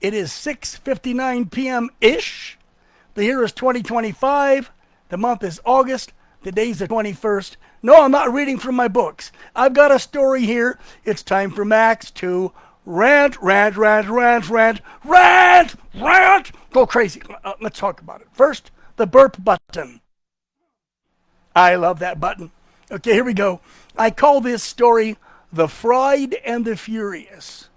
It is 6:59 p.m.-ish. The year is 2025. The month is August. The day's the 21st. No, I'm not reading from my books. I've got a story here. It's time for Max to rant. Go crazy. Let's talk about it. First, the burp button. I love that button. Okay, here we go. I call this story The Fried and the Furious.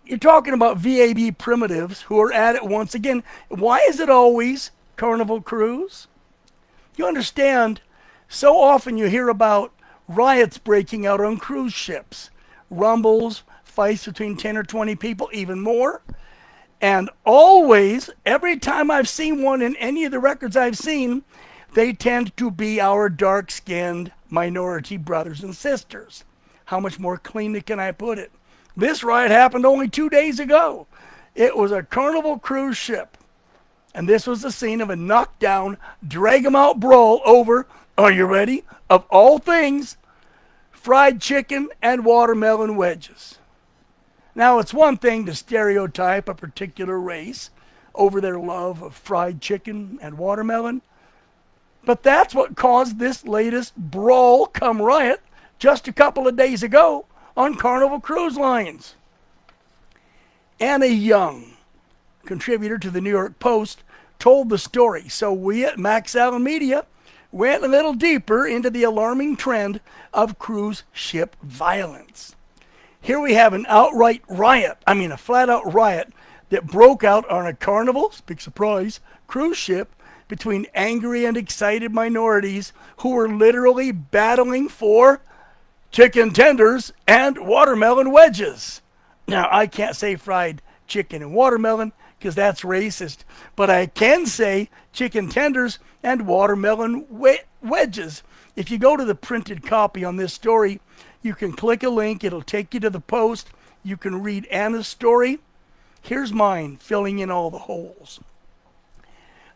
You're talking about V.A.B. primitives who are at it once again. Why is it always Carnival Cruise? You understand, so often you hear about riots breaking out on cruise ships, rumbles, fights between 10 or 20 people, even more. And always, every time I've seen one in any of the records I've seen, they tend to be our dark-skinned minority brothers and sisters. How much more cleanly can I put it? This riot happened only 2 days ago. It was a Carnival Cruise ship. And this was the scene of a knockdown, drag-em-out brawl over, are you ready, of all things, fried chicken and watermelon wedges. Now, it's one thing to stereotype a particular race over their love of fried chicken and watermelon, but that's what caused this latest brawl come riot just a couple of days ago on Carnival Cruise Lines. Anna Young, contributor to the New York Post, told the story, so we at Max Allen Media went a little deeper into the alarming trend of cruise ship violence. Here we have an outright riot, a flat-out riot that broke out on a Carnival, big surprise, cruise ship between angry and excited minorities who were literally battling for chicken tenders and watermelon wedges. Now, I can't say fried chicken and watermelon because that's racist, but I can say chicken tenders and watermelon wedges. If you go to the printed copy on this story, you can click a link. It'll take you to the post. You can read Anna's story. Here's mine, filling in all the holes.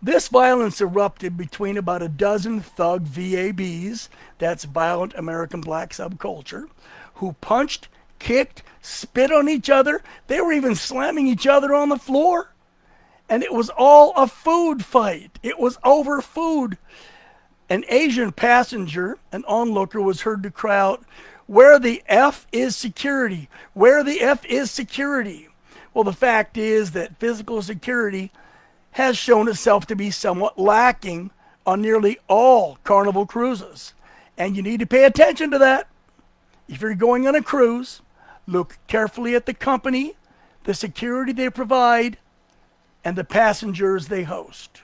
This violence erupted between about a dozen thug V.A.B.s, that's violent American black subculture, who punched, kicked, spit on each other. They were even slamming each other on the floor. And it was all a food fight. It was over food. An Asian passenger, an onlooker, was heard to cry out, "Where the F is security? Where the F is security?" Well, the fact is that physical security has shown itself to be somewhat lacking on nearly all Carnival cruises. And you need to pay attention to that. If you're going on a cruise, look carefully at the company, the security they provide, and the passengers they host.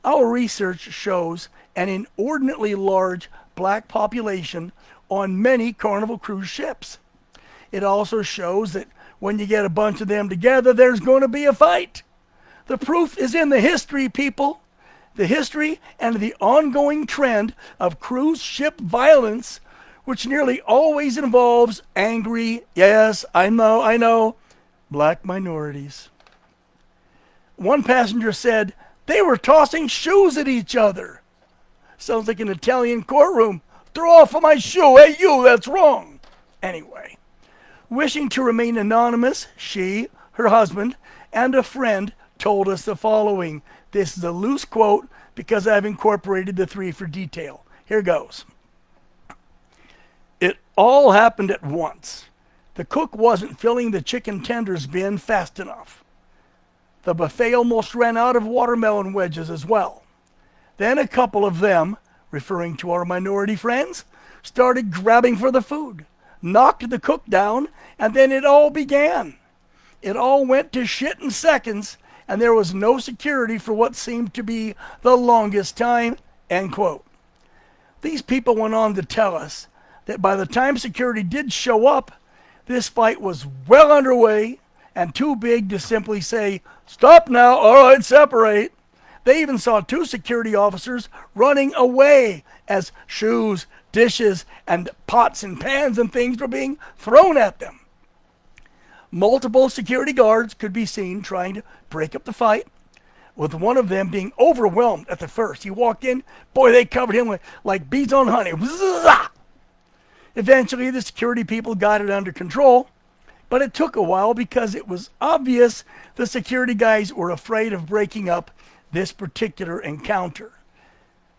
Our research shows an inordinately large black population on many Carnival cruise ships. It also shows that when you get a bunch of them together, there's going to be a fight. The proof is in the history, people. The history and the ongoing trend of cruise ship violence, which nearly always involves angry, yes, I know, black minorities. One passenger said they were tossing shoes at each other. Sounds like an Italian courtroom. Throw off of my shoe. Hey, you, that's wrong. Anyway, wishing to remain anonymous, she, her husband, and a friend told us the following. This is a loose quote because I've incorporated the three for detail. Here goes. It all happened at once. The cook wasn't filling the chicken tenders bin fast enough. The buffet almost ran out of watermelon wedges as well. Then a couple of them, referring to our minority friends, started grabbing for the food, knocked the cook down, and then it all began. It all went to shit in seconds, and there was no security for what seemed to be the longest time, end quote. These people went on to tell us that by the time security did show up, this fight was well underway and too big to simply say, "Stop now, all right, separate." They even saw two security officers running away as shoes, dishes, and pots and pans and things were being thrown at them. Multiple security guards could be seen trying to break up the fight, with one of them being overwhelmed at the first. He walked in, boy, they covered him like bees on honey. Eventually, the security people got it under control, But it took a while because it was obvious the security guys were afraid of breaking up this particular encounter.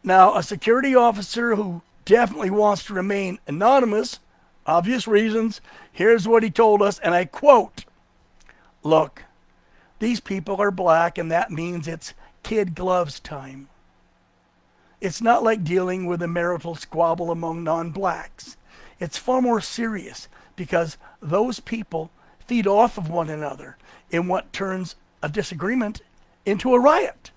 Now, a security officer who definitely wants to remain anonymous, obvious reasons, here's what he told us, and I quote, "Look, these people are black, and that means it's kid gloves time. It's not like dealing with a marital squabble among non-blacks. It's far more serious because those people feed off of one another in what turns a disagreement into a riot.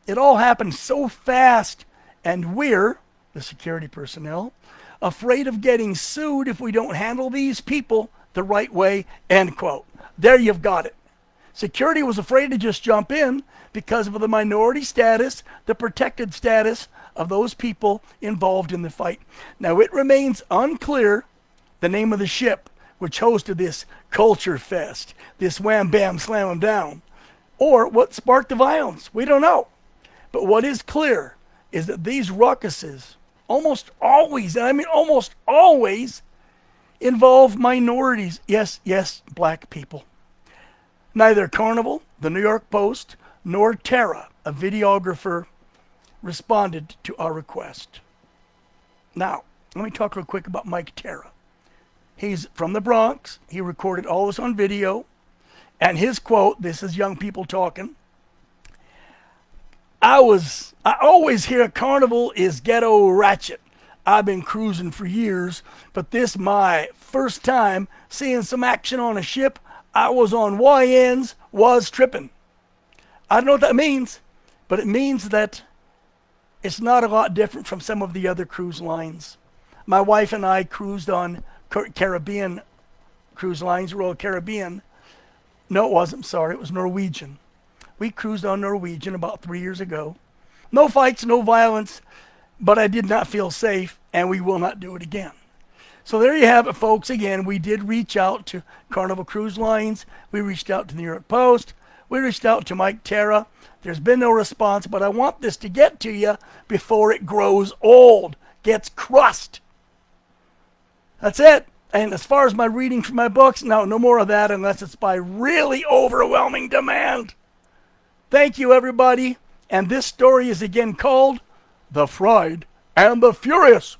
It all happened so fast, and we're, the security personnel, afraid of getting sued if we don't handle these people the right way," end quote. There you've got it. Security was afraid to just jump in because of the minority status, the protected status of those people involved in the fight. Now, it remains unclear the name of the ship which hosted this culture fest, this wham bam slam 'em down, or what sparked the violence. We don't know. But what is clear is that these ruckuses almost always, and I mean almost always, involve minorities. Yes, black people. Neither Carnival, the New York Post, nor Tara, a videographer, responded to our request. Now, let me talk real quick about Mike Tara. He's from the Bronx. He recorded all this on video. And his quote, this is young people talking, I always hear Carnival is ghetto ratchet. I've been cruising for years, but this my first time seeing some action on a ship. I was on YNs, was tripping. I don't know what that means, but it means that it's not a lot different from some of the other cruise lines. My wife and I cruised on Caribbean cruise lines, Royal Caribbean. No, it wasn't, sorry, it was Norwegian. We cruised on Norwegian about 3 years ago. No fights, no violence, but I did not feel safe, and we will not do it again. So there you have it, folks. Again, we did reach out to Carnival Cruise Lines. We reached out to the New York Post. We reached out to Mike Tara. There's been no response, but I want this to get to you before it grows old, gets crust. That's it. And as far as my reading from my books, no more of that unless it's by really overwhelming demand. Thank you, everybody. And this story is again called The Fried and the Furious.